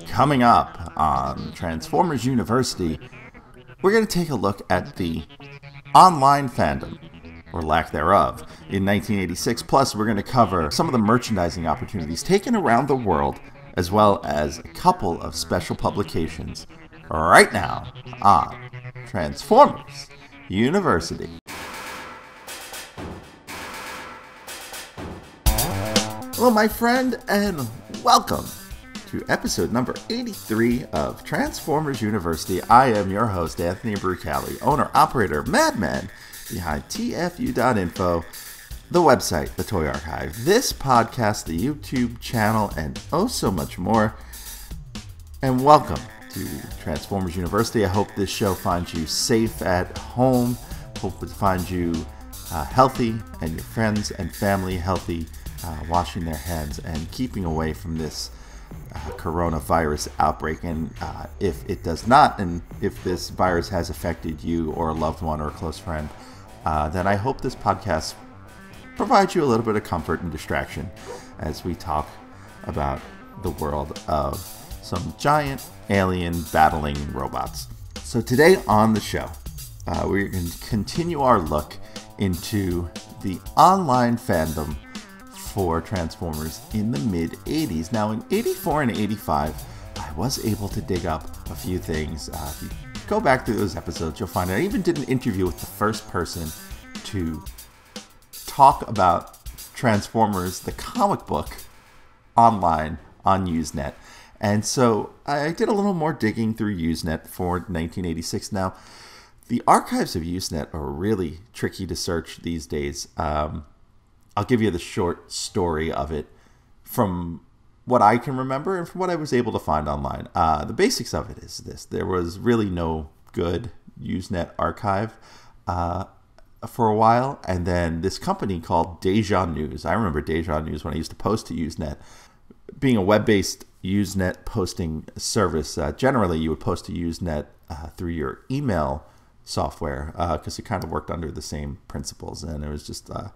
Coming up on Transformers University, we're going to take a look at the online fandom, or lack thereof, in 1986. Plus, we're going to cover some of the merchandising opportunities taken around the world, as well as a couple of special publications right now on Transformers University. Hello, my friend, and welcome to episode number 83 of Transformers University. I am your host, Anthony Brucali, owner-operator, madman behind TFU.INFO, the website, the Toy Archive, this podcast, the YouTube channel, and oh so much more. And welcome to Transformers University. I hope this show finds you safe at home. Hope it finds you healthy and your friends and family healthy, washing their hands and keeping away from this coronavirus outbreak. And if it does not, and if this virus has affected you or a loved one or a close friend, then I hope this podcast provides you a little bit of comfort and distraction as we talk about the world of some giant alien battling robots. So today on the show, we're going to continue our look into the online fandom for Transformers in the mid-80s. Now, in 84 and 85, I was able to dig up a few things. If you go back through those episodes, you'll find I even did an interview with the first person to talk about Transformers, the comic book, online on Usenet. And so I did a little more digging through Usenet for 1986. Now, the archives of Usenet are really tricky to search these days. I'll give you the short story of it from what I can remember and from what I was able to find online. The basics of it is this. There was really no good Usenet archive for a while. And then this company called Deja News. I remember Deja News when I used to post to Usenet. Being a web-based Usenet posting service, generally you would post to Usenet through your email software because it kind of worked under the same principles. And it was just a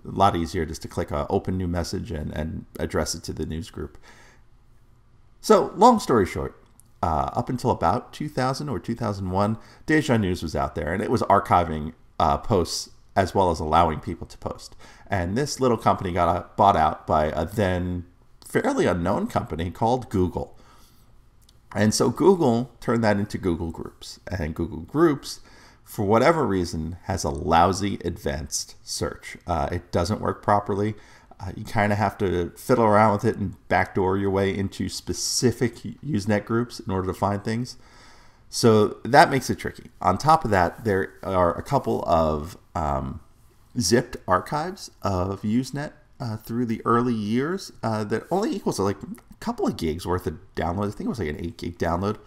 lot easier just to click open new message and address it to the news group. So long story short, up until about 2000 or 2001, Deja News was out there and it was archiving posts as well as allowing people to post. And this little company got bought out by a then fairly unknown company called Google. And so Google turned that into Google Groups. And Google Groups, for whatever reason, has a lousy advanced search. It doesn't work properly. You kind of have to fiddle around with it and backdoor your way into specific Usenet groups in order to find things. So that makes it tricky. On top of that, there are a couple of zipped archives of Usenet through the early years that only equals to like a couple of gigs worth of download. I think it was like an 8 gig download.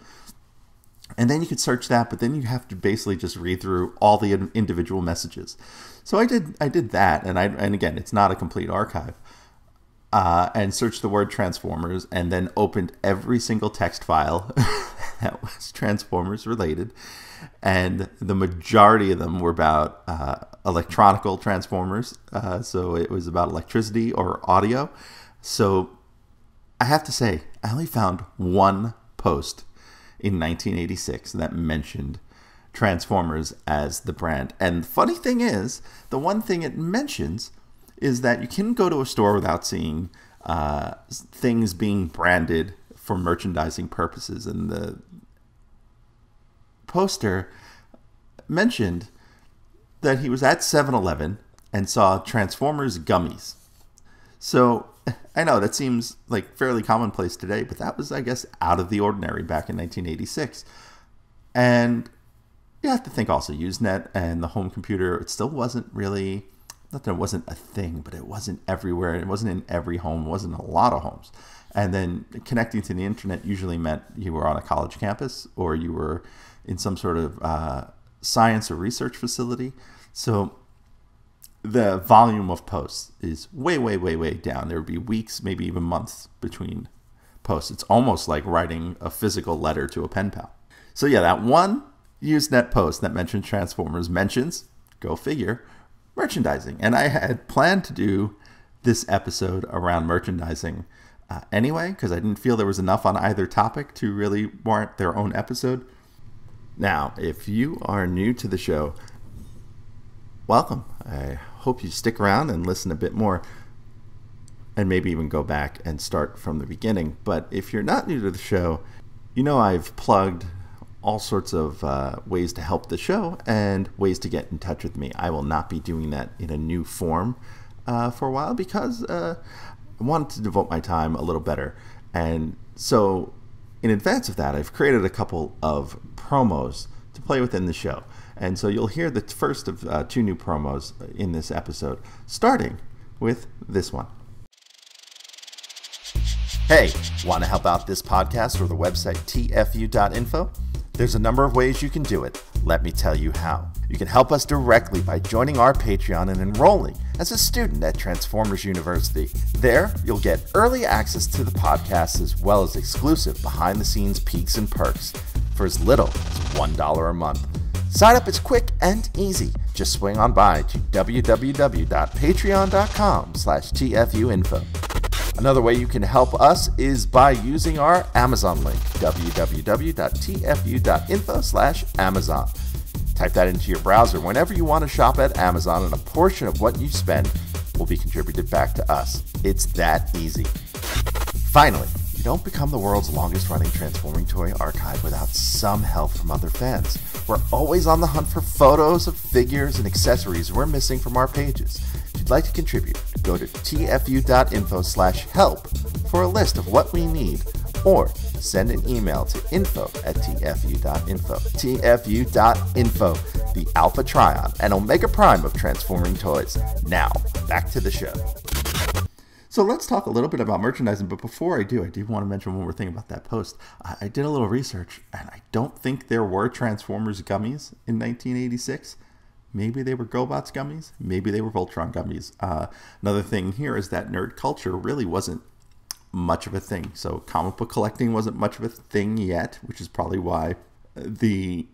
And then you could search that, but then you have to basically just read through all the individual messages. So I did that, and again, it's not a complete archive. And searched the word Transformers, and then opened every single text file that was Transformers related, and the majority of them were about electronical Transformers. So it was about electricity or audio. So I have to say, I only found one post in 1986 that mentioned Transformers as the brand. And the funny thing is, the one thing it mentions is that you can go to a store without seeing things being branded for merchandising purposes. And the poster mentioned that he was at 7-Eleven and saw Transformers gummies. So I know that seems like fairly commonplace today, but that was, I guess, out of the ordinary back in 1986. And you have to think also Usenet and the home computer, it still wasn't really, not that it wasn't a thing, but it wasn't everywhere. It wasn't in every home. It wasn't a lot of homes. And then connecting to the internet usually meant you were on a college campus or you were in some sort of science or research facility. So the volume of posts is way, way, way, way down. There would be weeks, maybe even months between posts. It's almost like writing a physical letter to a pen pal. So yeah, that one Usenet post that mentions Transformers mentions, go figure, merchandising. And I had planned to do this episode around merchandising anyway, because I didn't feel there was enough on either topic to really warrant their own episode. Now, if you are new to the show, welcome. I hope you stick around and listen a bit more, and maybe even go back and start from the beginning. But if you're not new to the show, you know I've plugged all sorts of ways to help the show and ways to get in touch with me. I will not be doing that in a new form for a while because I wanted to devote my time a little better. And so in advance of that, I've created a couple of promos to play within the show. And so you'll hear the first of two new promos in this episode, starting with this one. Hey, want to help out this podcast or the website TFU.INFO? There's a number of ways you can do it. Let me tell you how. You can help us directly by joining our Patreon and enrolling as a student at Transformers University. There, you'll get early access to the podcast as well as exclusive behind-the-scenes peeks and perks for as little as $1 a month. Sign up is quick and easy. Just swing on by to www.patreon.com/TFU.INFO. Another way you can help us is by using our Amazon link, www.tfu.info/Amazon. Type that into your browser whenever you want to shop at Amazon, and a portion of what you spend will be contributed back to us. It's that easy. Finally, you don't become the world's longest running transforming toy archive without some help from other fans. We're always on the hunt for photos of figures and accessories we're missing from our pages. If you'd like to contribute, go to tfu.info/help for a list of what we need, or send an email to info@tfu.info. tfu.info, the Alpha Trion and Omega Prime of transforming toys. Now, back to the show. So let's talk a little bit about merchandising, but before I do want to mention one more thing about that post. I did a little research, and I don't think there were Transformers gummies in 1986. Maybe they were GoBots gummies. Maybe they were Voltron gummies. Another thing here is that nerd culture really wasn't much of a thing. So comic book collecting wasn't much of a thing yet, which is probably why the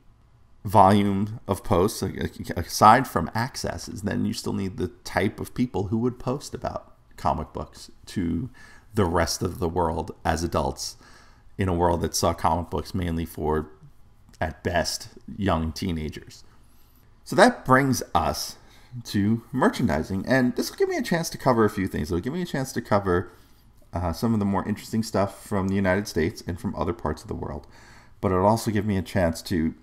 volume of posts, aside from accesses, then you still need the type of people who would post about comic books to the rest of the world as adults in a world that saw comic books mainly for, at best, young teenagers. So that brings us to merchandising, and this will give me a chance to cover a few things. It'll give me a chance to cover some of the more interesting stuff from the United States and from other parts of the world, but it'll also give me a chance to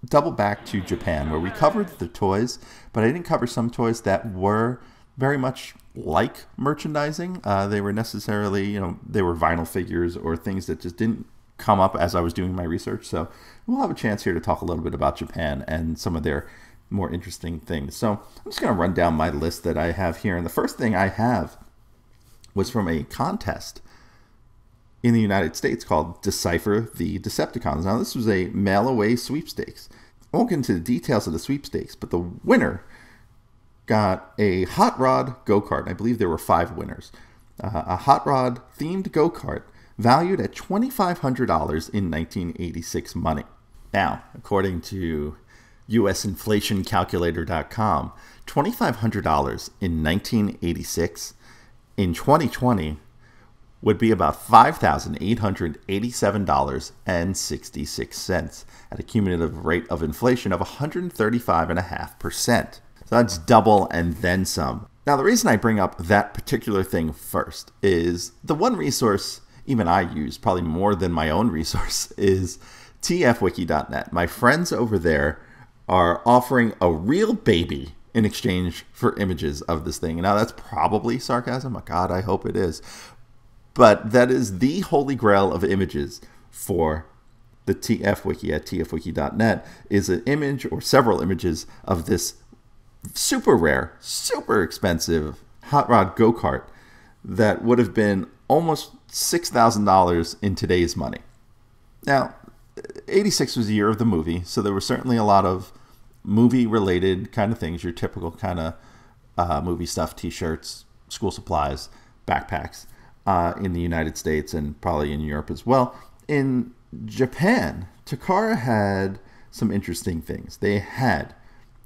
double back to Japan, where we covered the toys, but I didn't cover some toys that were very much like merchandising. They were necessarily, they were vinyl figures or things that just didn't come up as I was doing my research. So we'll have a chance here to talk a little bit about Japan and some of their more interesting things. So I'm just going to run down my list that I have here. And the first thing I have was from a contest in the United States called Decipher the Decepticons. Now, this was a mail-away sweepstakes. I won't get into the details of the sweepstakes, but the winner got a hot rod go-kart. I believe there were 5 winners. A hot rod themed go-kart valued at $2,500 in 1986 money. Now, according to USinflationcalculator.com, $2,500 in 1986 in 2020 would be about $5,887.66 at a cumulative rate of inflation of 135.5%. So that's double and then some. Now, the reason I bring up that particular thing first is the one resource even I use, probably more than my own resource, is tfwiki.net. My friends over there are offering a real baby in exchange for images of this thing. Now, that's probably sarcasm. Oh, God, I hope it is. But that is the holy grail of images for the TF Wiki at tfwiki.net, is an image or several images of this super rare, super expensive hot rod go-kart that would have been almost $6,000 in today's money. Now, 86 was the year of the movie, so there were certainly a lot of movie-related kind of things, your typical kind of movie stuff, t-shirts, school supplies, backpacks in the United States and probably in Europe as well. In Japan, Takara had some interesting things. They had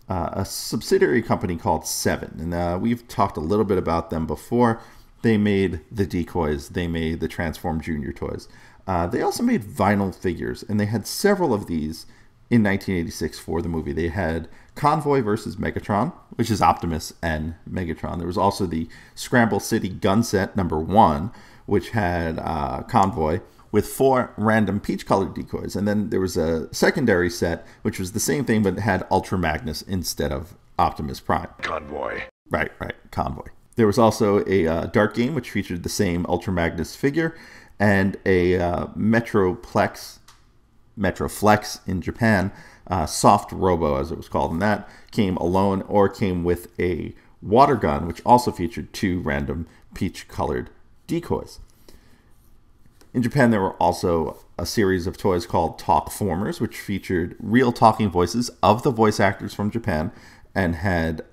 a subsidiary company called Seven, and we've talked a little bit about them before. They made the decoys. They made the Transform Junior toys. They also made vinyl figures, and they had several of these in 1986 for the movie. They had Convoy versus Megatron, which is Optimus and Megatron. There was also the Scramble City gun set number 1, which had Convoy with 4 random peach-colored decoys. And then there was a secondary set, which was the same thing, but had Ultra Magnus instead of Optimus Prime. Convoy. Right, Convoy. There was also a dart game, which featured the same Ultra Magnus figure, and a Metroflex in Japan, Soft Robo, as it was called. And that came alone or came with a water gun, which also featured 2 random peach-colored decoys. In Japan, there were also a series of toys called Talkformers, which featured real talking voices of the voice actors from Japan and had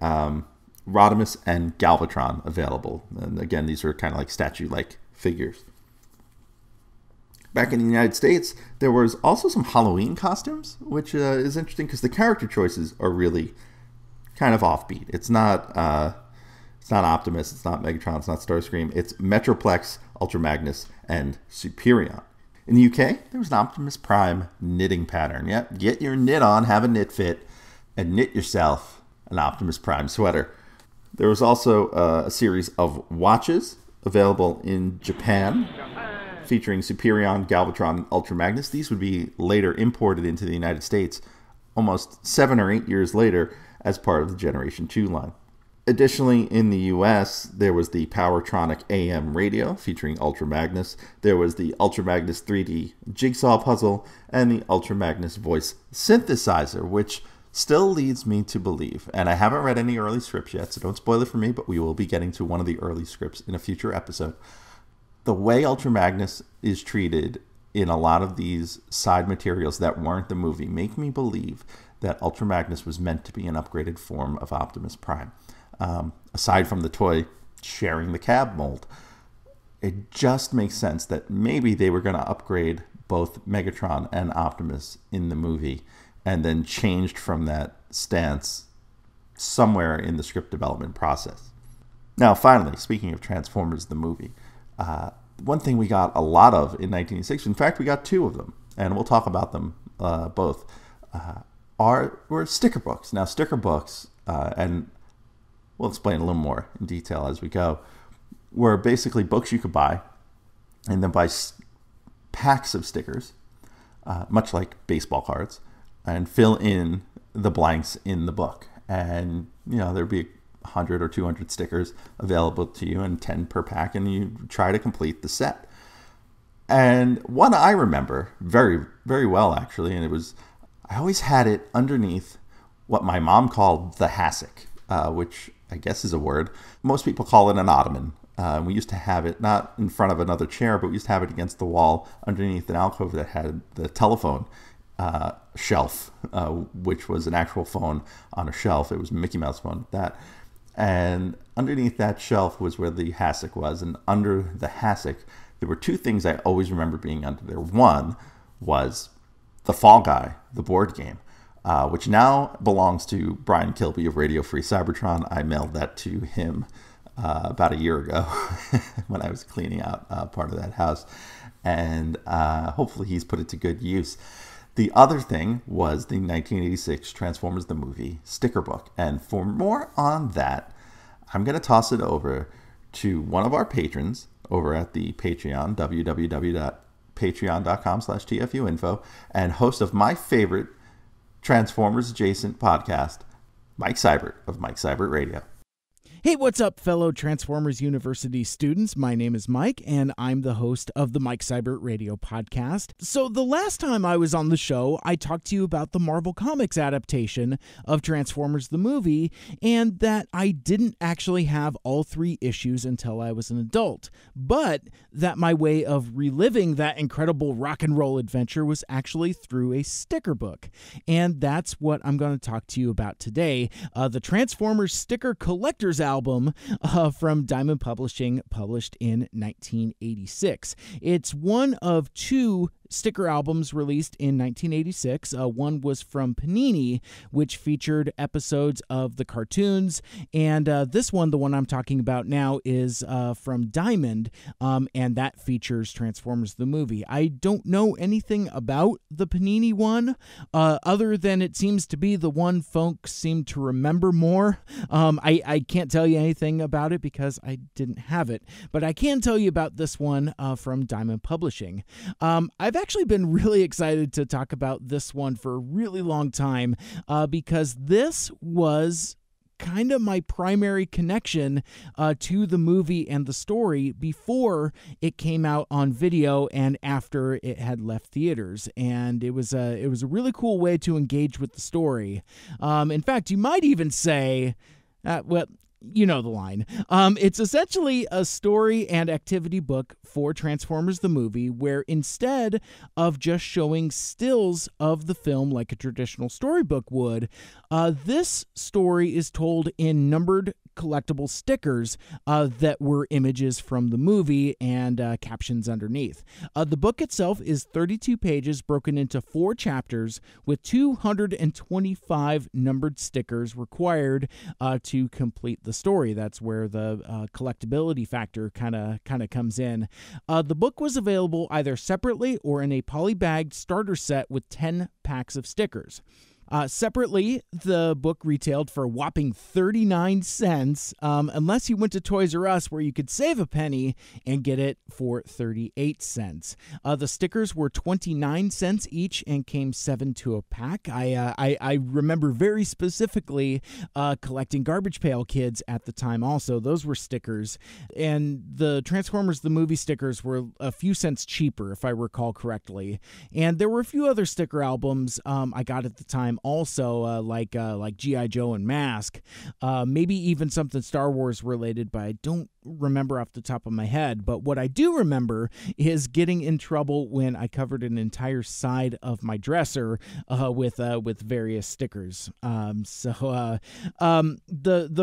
Rodimus and Galvatron available. And again, these are kind of like statue-like figures. Back in the United States, there was also some Halloween costumes, which is interesting because the character choices are really kind of offbeat. It's not Optimus, it's not Megatron, it's not Starscream. It's Metroplex, Ultra Magnus, and Superion. In the UK, there was an Optimus Prime knitting pattern. Yep, get your knit on, have a knit fit, and knit yourself an Optimus Prime sweater. There was also a series of watches available in Japan, featuring Superion, Galvatron, and Ultra Magnus. These would be later imported into the United States almost 7 or 8 years later as part of the Generation 2 line. Additionally, in the US, there was the Powertronic AM radio featuring Ultra Magnus. There was the Ultra Magnus 3D jigsaw puzzle and the Ultra Magnus voice synthesizer, which still leads me to believe, and I haven't read any early scripts yet, so don't spoil it for me, but we will be getting to one of the early scripts in a future episode. The way Ultra Magnus is treated in a lot of these side materials that weren't the movie make me believe that Ultra Magnus was meant to be an upgraded form of Optimus Prime. Aside from the toy sharing the cab mold, it just makes sense that maybe they were going to upgrade both Megatron and Optimus in the movie and then changed from that stance somewhere in the script development process. Now, finally, speaking of Transformers the movie, one thing we got a lot of in 1986, in fact, we got 2 of them, and we'll talk about them both, were sticker books. Now, sticker books, and we'll explain a little more in detail as we go, were basically books you could buy and then buy packs of stickers, much like baseball cards, and fill in the blanks in the book. And, there'd be 100 or 200 stickers available to you, and 10 per pack, and you try to complete the set. And one I remember very, very well, actually, and I always had it underneath what my mom called the hassock, which I guess is a word. Most people call it an ottoman. We used to have it not in front of another chair, but we used to have it against the wall underneath an alcove that had the telephone shelf, which was an actual phone on a shelf. It was a Mickey Mouse phone, that. And underneath that shelf was where the hassock was. And under the hassock, there were 2 things I always remember being under there. One was the Fall Guy, the board game, which now belongs to Brian Kilby of Radio Free Cybertron. I mailed that to him about a year ago when I was cleaning out part of that house. And hopefully he's put it to good use. The other thing was the 1986 Transformers the Movie sticker book. And for more on that, I'm going to toss it over to one of our patrons over at the Patreon, www.patreon.com/TFU.INFO, and host of my favorite Transformers adjacent podcast, Mike Seibert of Mike Seibert Radio. Hey, what's up, fellow Transformers University students? My name is Mike, and I'm the host of the Mike Seibert Radio podcast. So the last time I was on the show, I talked to you about the Marvel Comics adaptation of Transformers the movie, and that I didn't actually have all 3 issues until I was an adult, but that my way of reliving that incredible rock and roll adventure was actually through a sticker book. And that's what I'm going to talk to you about today, the Transformers Sticker Collector's Album from Diamond Publishing, published in 1986. It's one of 2 sticker albums released in 1986. One was from Panini, which featured episodes of the cartoons, and this one, the one I'm talking about now, is from Diamond, and that features Transformers the movie. I don't know anything about the Panini one, other than it seems to be the one folks seem to remember more. I can't tell you anything about it because I didn't have it, but I can tell you about this one from Diamond Publishing. I've actually been really excited to talk about this one for a really long time because this was kind of my primary connection to the movie and the story before it came out on video and after it had left theaters, and it was a really cool way to engage with the story. In fact, you might even say, well, you know the line. It's essentially a story and activity book for Transformers the movie, where instead of just showing stills of the film like a traditional storybook would, this story is told in numbered collectible stickers that were images from the movie and captions underneath. The book itself is 32 pages broken into 4 chapters with 225 numbered stickers required to complete the story. That's where the collectability factor kind of comes in. The book was available either separately or in a polybagged starter set with 10 packs of stickers. Separately, the book retailed for a whopping 39 cents, unless you went to Toys R Us, where you could save a penny and get it for 38 cents. The stickers were 29 cents each and came 7 to a pack. I remember very specifically collecting Garbage Pail Kids at the time also. Those were stickers. And the Transformers the movie stickers were a few cents cheaper, if I recall correctly. And there were a few other sticker albums I got at the time also, like G.I. Joe and Mask, maybe even something Star Wars related, but I don't remember off the top of my head. But what I do remember is getting in trouble when I covered an entire side of my dresser with various stickers. The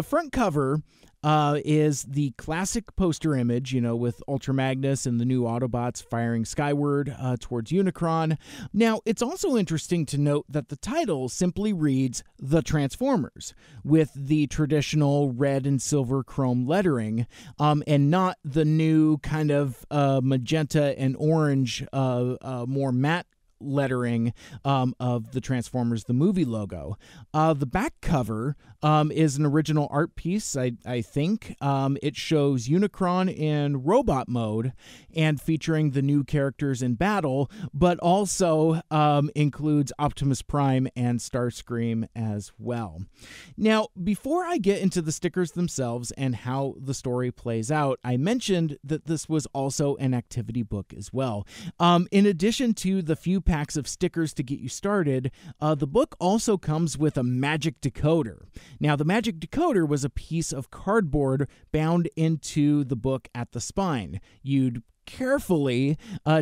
front cover is the classic poster image, with Ultra Magnus and the new Autobots firing skyward towards Unicron. Now, it's also interesting to note that the title simply reads The Transformers, with the traditional red and silver chrome lettering, and not the new kind of magenta and orange, more matte lettering of the Transformers the movie logo. The back cover is an original art piece, I think. It shows Unicron in robot mode and featuring the new characters in battle, but also includes Optimus Prime and Starscream as well. Now, before I get into the stickers themselves and how the story plays out, I mentioned that this was also an activity book as well. In addition to the few packs of stickers to get you started, the book also comes with a magic decoder. Now, the magic decoder was a piece of cardboard bound into the book at the spine. You'd carefully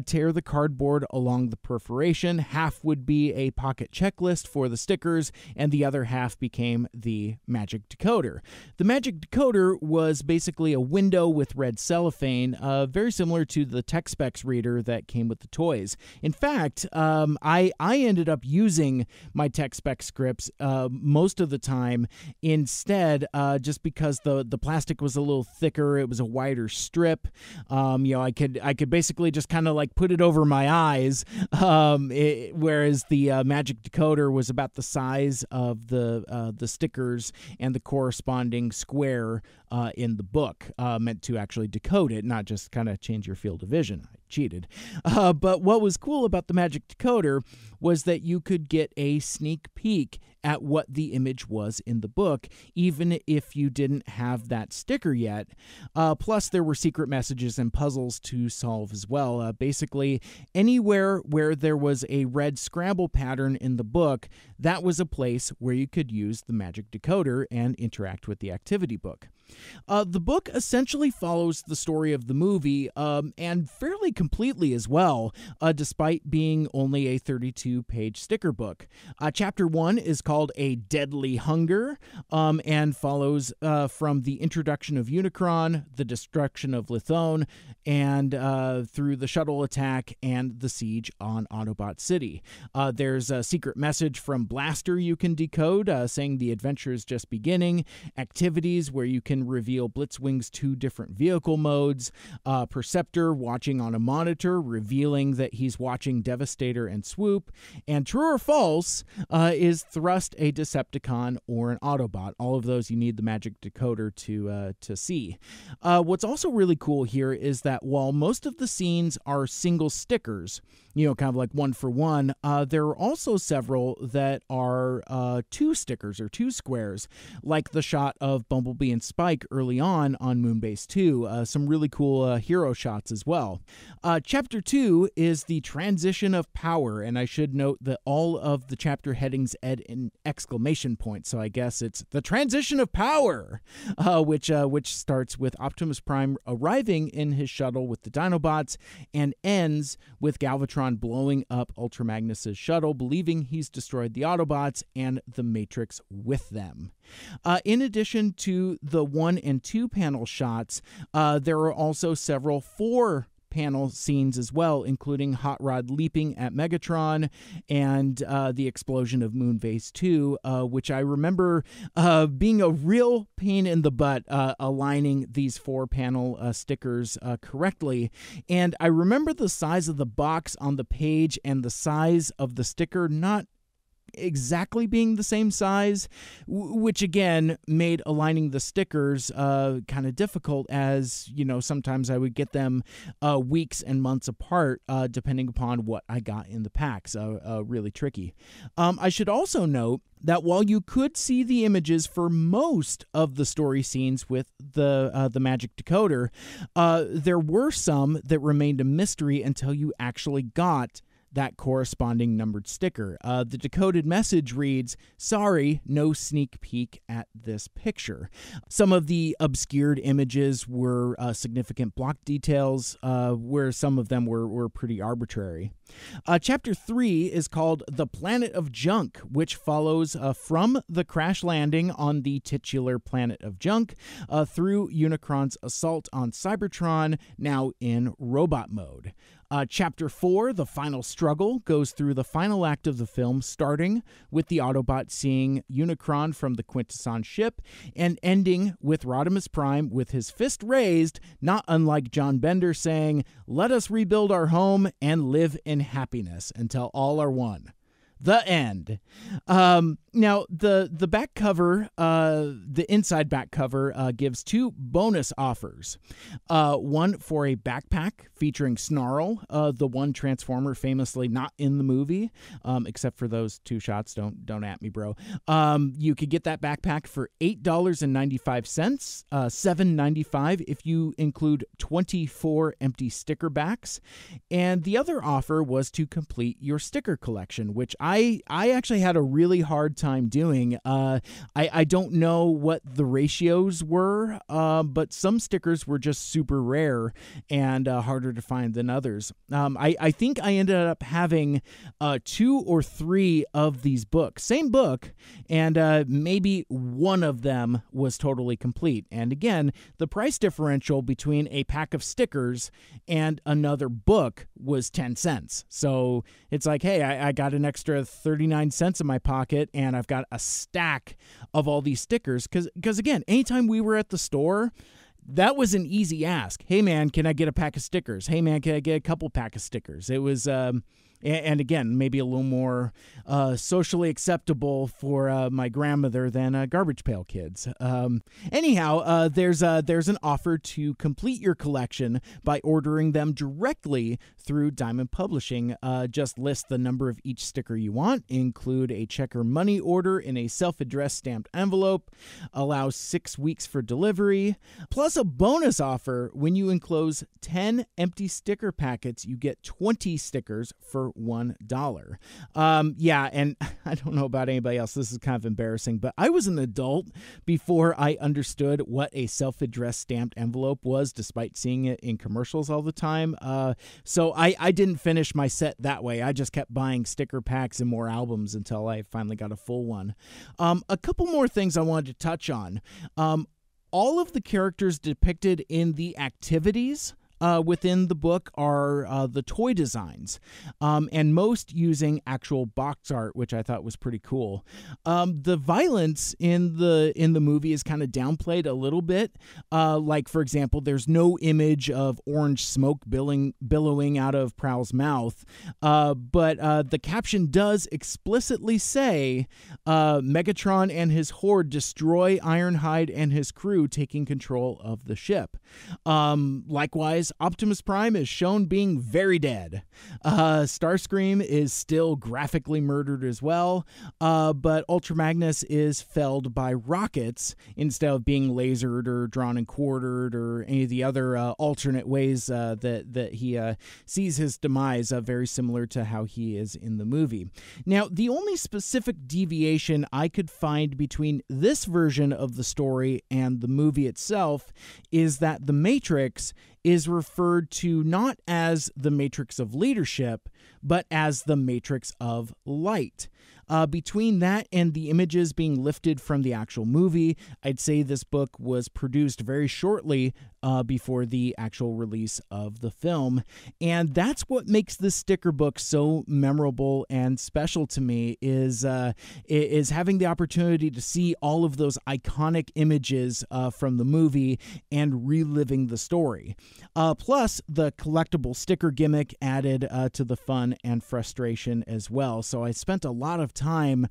tear the cardboard along the perforation. Half would be a pocket checklist for the stickers, and the other half became the magic decoder. The magic decoder was basically a window with red cellophane, very similar to the Tech Specs reader that came with the toys. In fact, I ended up using my Tech Spec scripts most of the time instead, just because the plastic was a little thicker. It was a wider strip. I could basically just kind of like put it over my eyes, whereas the magic decoder was about the size of the stickers and the corresponding square in the book, meant to actually decode it, not just kind of change your field of vision. I cheated. But what was cool about the magic decoder was that you could get a sneak peek at what the image was in the book, even if you didn't have that sticker yet. Plus, there were secret messages and puzzles to solve as well. Basically, anywhere where there was a red Scrabble pattern in the book, that was a place where you could use the magic decoder and interact with the activity book. The book essentially follows the story of the movie, and fairly completely as well, despite being only a 32-page sticker book. Chapter 1 is called A Deadly Hunger, and follows from the introduction of Unicron, the destruction of Lithone, and through the shuttle attack and the siege on Autobot City. There's a secret message from Blaster you can decode, saying the adventure is just beginning, activities where you can reveal Blitzwing's 2 different vehicle modes, Perceptor watching on a monitor, revealing that he's watching Devastator and Swoop, and true or false is thrust a Decepticon or an Autobot. All of those you need the magic decoder to see. What's also really cool here is that while most of the scenes are single stickers, kind of like one for one, there are also several that are 2 stickers or 2 squares, like the shot of Bumblebee and Spike early on Moonbase 2. Some really cool hero shots as well. Chapter 2 is the transition of power, and I should note that all of the chapter headings end in exclamation points, so I guess it's the transition of power, which starts with Optimus Prime arriving in his shuttle with the Dinobots and ends with Galvatron blowing up Ultra Magnus's shuttle, believing he's destroyed the Autobots and the Matrix with them. In addition to the 1 and 2 panel shots, there are also several 4 panel scenes as well, including Hot Rod leaping at Megatron and the explosion of Moonbase 2, which I remember being a real pain in the butt aligning these 4 panel stickers correctly. And I remember the size of the box on the page and the size of the sticker not exactly being the same size, which again made aligning the stickers kind of difficult, as sometimes I would get them weeks and months apart depending upon what I got in the pack. So really tricky. I should also note that while you could see the images for most of the story scenes with the magic decoder, there were some that remained a mystery until you actually got that corresponding numbered sticker. The decoded message reads, "Sorry, no sneak peek at this picture." Some of the obscured images were significant block details, where some of them were pretty arbitrary. Chapter 3 is called The Planet of Junk, which follows from the crash landing on the titular planet of Junk through Unicron's assault on Cybertron, now in robot mode. Chapter 4, The Final Struggle, goes through the final act of the film, starting with the Autobot seeing Unicron from the Quintesson ship and ending with Rodimus Prime with his fist raised, not unlike John Bender, saying, "Let us rebuild our home and live in happiness until all are one." The end. Now, the back cover, the inside back cover, gives 2 bonus offers. One for a backpack featuring Snarl, the one Transformer famously not in the movie, except for those 2 shots. Don't at me, bro. You could get that backpack for $8.95, $7.95 if you include 24 empty sticker backs. And the other offer was to complete your sticker collection, which I actually had a really hard time doing. I don't know what the ratios were, but some stickers were just super rare and harder to find than others. I think I ended up having 2 or 3 of these books. Same book, and maybe one of them was totally complete. And again, the price differential between a pack of stickers and another book was 10 cents. So it's like, hey, I got an extra 39 cents in my pocket, and I've got a stack of all these stickers. Because again, anytime we were at the store, that was an easy ask. Hey, man, can I get a pack of stickers? Hey, man, can I get a couple pack of stickers? It was... And again, maybe a little more socially acceptable for my grandmother than Garbage Pail Kids. Anyhow, there's an offer to complete your collection by ordering them directly through Diamond Publishing. Just list the number of each sticker you want, include a check or money order in a self-addressed stamped envelope, allow 6 weeks for delivery, plus a bonus offer: when you enclose 10 empty sticker packets, you get 20 stickers for for $1. Yeah, and I don't know about anybody else. This is kind of embarrassing, but I was an adult before I understood what a self-addressed stamped envelope was, despite seeing it in commercials all the time. So I didn't finish my set that way. I just kept buying sticker packs and more albums until I finally got a full one. A couple more things I wanted to touch on. All of the characters depicted in the activities within the book are the toy designs, and most using actual box art, which I thought was pretty cool. The violence in the movie is kind of downplayed a little bit. Like, for example, there's no image of orange smoke billowing out of Prowl's mouth, but the caption does explicitly say, Megatron and his horde destroy Ironhide and his crew, taking control of the ship. Likewise, Optimus Prime is shown being very dead. Starscream is still graphically murdered as well, but Ultra Magnus is felled by rockets instead of being lasered or drawn and quartered or any of the other alternate ways that he sees his demise, very similar to how he is in the movie. Now, the only specific deviation I could find between this version of the story and the movie itself is that the Matrix is referred to not as the Matrix of Leadership, but as the Matrix of Light. Between that and the images being lifted from the actual movie, I'd say this book was produced very shortly before the actual release of the film. And that's what makes this sticker book so memorable and special to me, is having the opportunity to see all of those iconic images from the movie and reliving the story. Plus, the collectible sticker gimmick added to the fun and frustration as well. So I spent a lot of time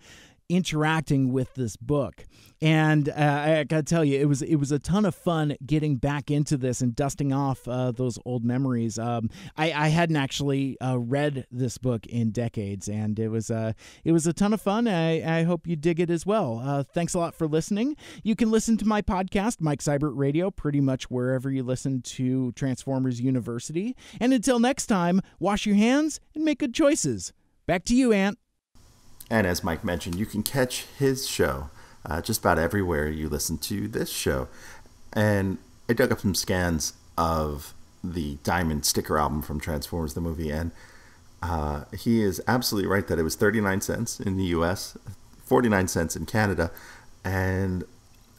interacting with this book, and I gotta tell you, it was a ton of fun getting back into this and dusting off those old memories. I hadn't actually read this book in decades, and it was a ton of fun. I hope you dig it as well. Thanks a lot for listening. You can listen to my podcast, Mike Seibert Radio, pretty much wherever you listen to Transformers University. And until next time, wash your hands and make good choices. Back to you, Ant. And as Mike mentioned, you can catch his show just about everywhere you listen to this show. And I dug up some scans of the Diamond sticker album from Transformers the movie, and he is absolutely right that it was 39 cents in the US, 49 cents in Canada, and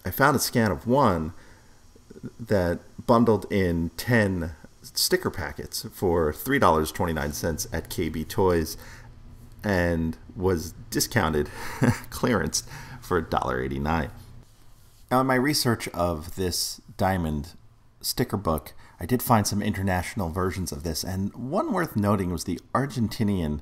I found a scan of one that bundled in 10 sticker packets for $3.29 at KB Toys, and was discounted, clearanced, for $1.89. Now, in my research of this Diamond sticker book, I did find some international versions of this, and one worth noting was the Argentinian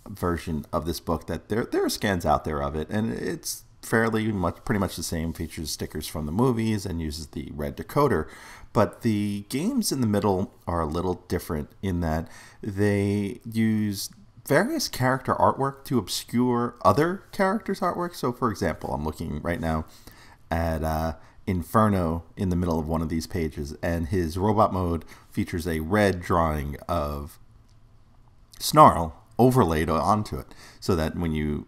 version of this book. That there are scans out there of it, and it's pretty much the same. Features stickers from the movies and uses the red decoder, but the games in the middle are a little different in that they use various character artwork to obscure other characters' artwork. So, for example, I'm looking right now at Inferno in the middle of one of these pages, and his robot mode features a red drawing of Snarl overlaid onto it, so that when you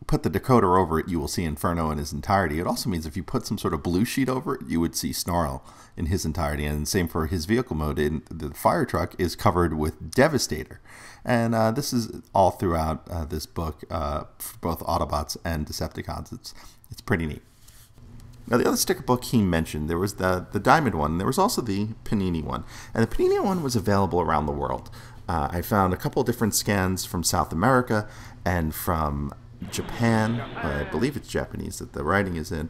put the decoder over it, you will see Inferno in his entirety. It also means if you put some sort of blue sheet over it, you would see Snarl in his entirety. And same for his vehicle mode. In the fire truck is covered with Devastator. And this is all throughout this book, for both Autobots and Decepticons. It's pretty neat. Now, the other sticker book he mentioned, there was the Diamond one. There was also the Panini one. And the Panini one was available around the world. I found a couple different scans from South America and from Japan. I believe it's Japanese that the writing is in.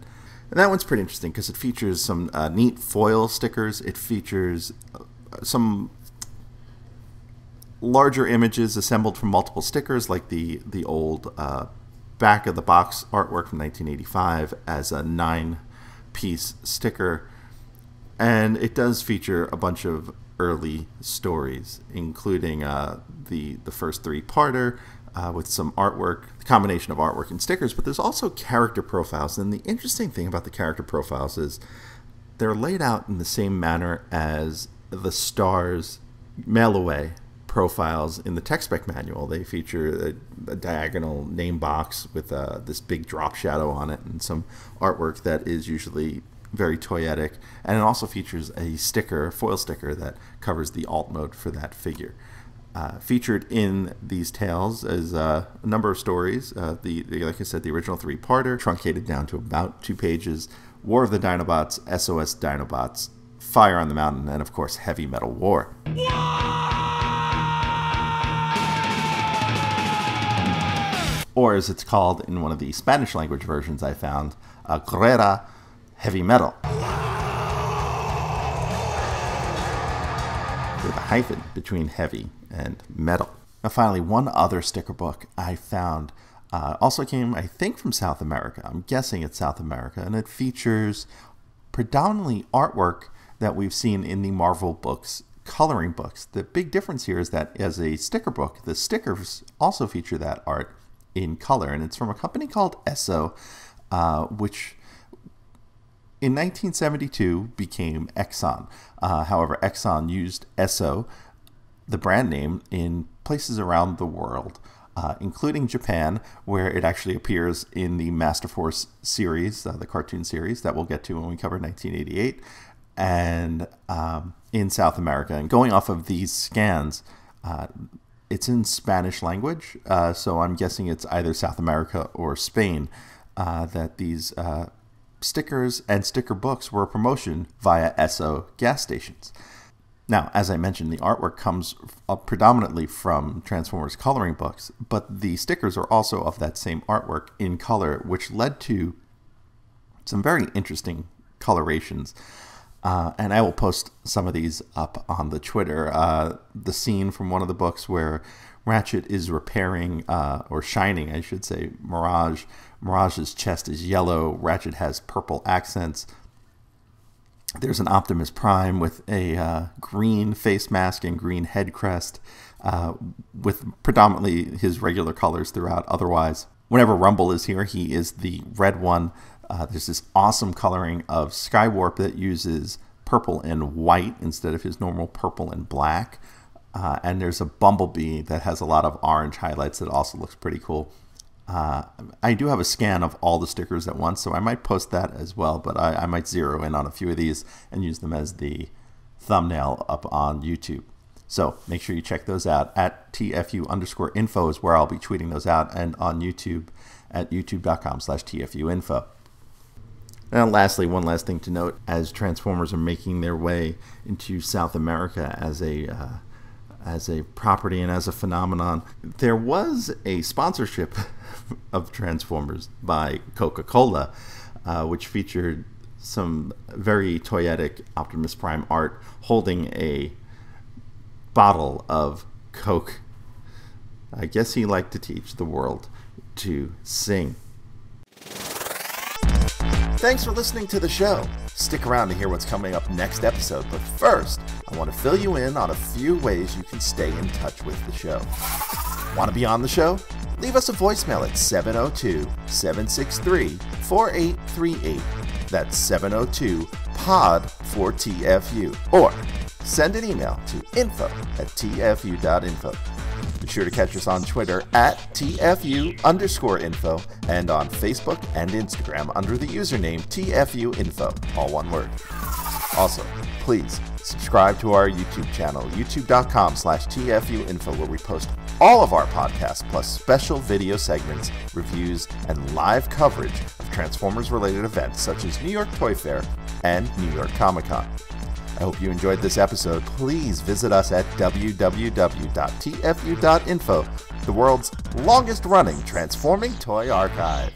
And that one's pretty interesting because it features some neat foil stickers. It features some larger images assembled from multiple stickers, like the old back of the box artwork from 1985 as a 9-piece sticker. And it does feature a bunch of early stories, including the first 3-parter, with some artwork, the combination of artwork and stickers, but there's also character profiles. And the interesting thing about the character profiles is they're laid out in the same manner as the Star's mail-away profiles in the tech spec manual. They feature a diagonal name box with this big drop shadow on it and some artwork that is usually very toyetic. And it also features a sticker, foil sticker, that covers the alt mode for that figure. Featured in these tales is a number of stories. Like I said, the original 3-parter, truncated down to about 2 pages, War of the Dinobots, SOS Dinobots, Fire on the Mountain, and of course, Heavy Metal War. Or as it's called in one of the Spanish language versions I found, Guerra Heavy Metal. With a hyphen between heavy and metal. Now finally, one other sticker book I found also came, I think, from South America. I'm guessing it's South America, and it features predominantly artwork that we've seen in the Marvel books, coloring books. The big difference here is that as a sticker book, the stickers also feature that art in color, and it's from a company called ESO, which in 1972 became Exxon. However, Exxon used ESO, the brand name, in places around the world, including Japan, where it actually appears in the Master Force series, the cartoon series that we'll get to when we cover 1988, and in South America. And going off of these scans, it's in Spanish language, so I'm guessing it's either South America or Spain that these stickers and sticker books were a promotion via ESO gas stations. Now, as I mentioned, the artwork comes predominantly from Transformers coloring books, but the stickers are also of that same artwork in color, which led to some very interesting colorations. And I will post some of these up on the Twitter. The scene from one of the books where Ratchet is repairing, or shining, I should say, Mirage. Mirage's chest is yellow. Ratchet has purple accents. There's an Optimus Prime with a green face mask and green head crest, with predominantly his regular colors throughout. Otherwise, whenever Rumble is here, he is the red one. There's this awesome coloring of Skywarp that uses purple and white instead of his normal purple and black. And there's a Bumblebee that has a lot of orange highlights that also looks pretty cool. I do have a scan of all the stickers at once, so I might post that as well, but I might zero in on a few of these and use them as the thumbnail up on YouTube. So make sure you check those out. At TFU_info is where I'll be tweeting those out, and on YouTube at youtube.com/TFU.INFO. And lastly, one last thing to note, as Transformers are making their way into South America as a property and as a phenomenon, there was a sponsorship of Transformers by Coca-Cola, which featured some very toyetic Optimus Prime art holding a bottle of Coke. I guess he liked to teach the world to sing. Thanks for listening to the show. Stick around to hear what's coming up next episode, but first, I want to fill you in on a few ways you can stay in touch with the show. Want to be on the show? Leave us a voicemail at 702-763-4838. That's 702-POD4TFU. Or send an email to info@tfu.info. Be sure to catch us on Twitter at TFU_info and on Facebook and Instagram under the username TFU.INFO, all one word. Also, please subscribe to our YouTube channel, youtube.com/TFU.INFO, where we post all of our podcasts plus special video segments, reviews, and live coverage of Transformers-related events such as New York Toy Fair and New York Comic-Con. I hope you enjoyed this episode. Please visit us at www.tfu.info, the world's longest-running transforming toy archive.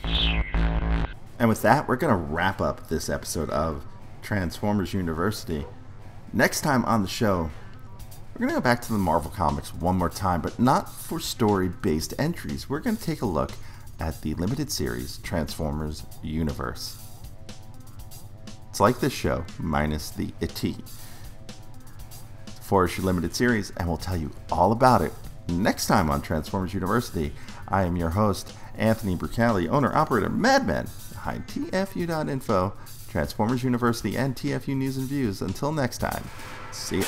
And with that, we're going to wrap up this episode of Transformers University. Next time on the show, we're going to go back to the Marvel Comics one more time, but not for story-based entries. We're going to take a look at the limited series Transformers Universe. It's like this show, minus the IT. It's a 4-issue limited series, and we'll tell you all about it next time on Transformers University. I am your host, Anthony Brucali, owner-operator, Madman, behind TFU.info, Transformers University, and TFU News and Views. Until next time, see ya.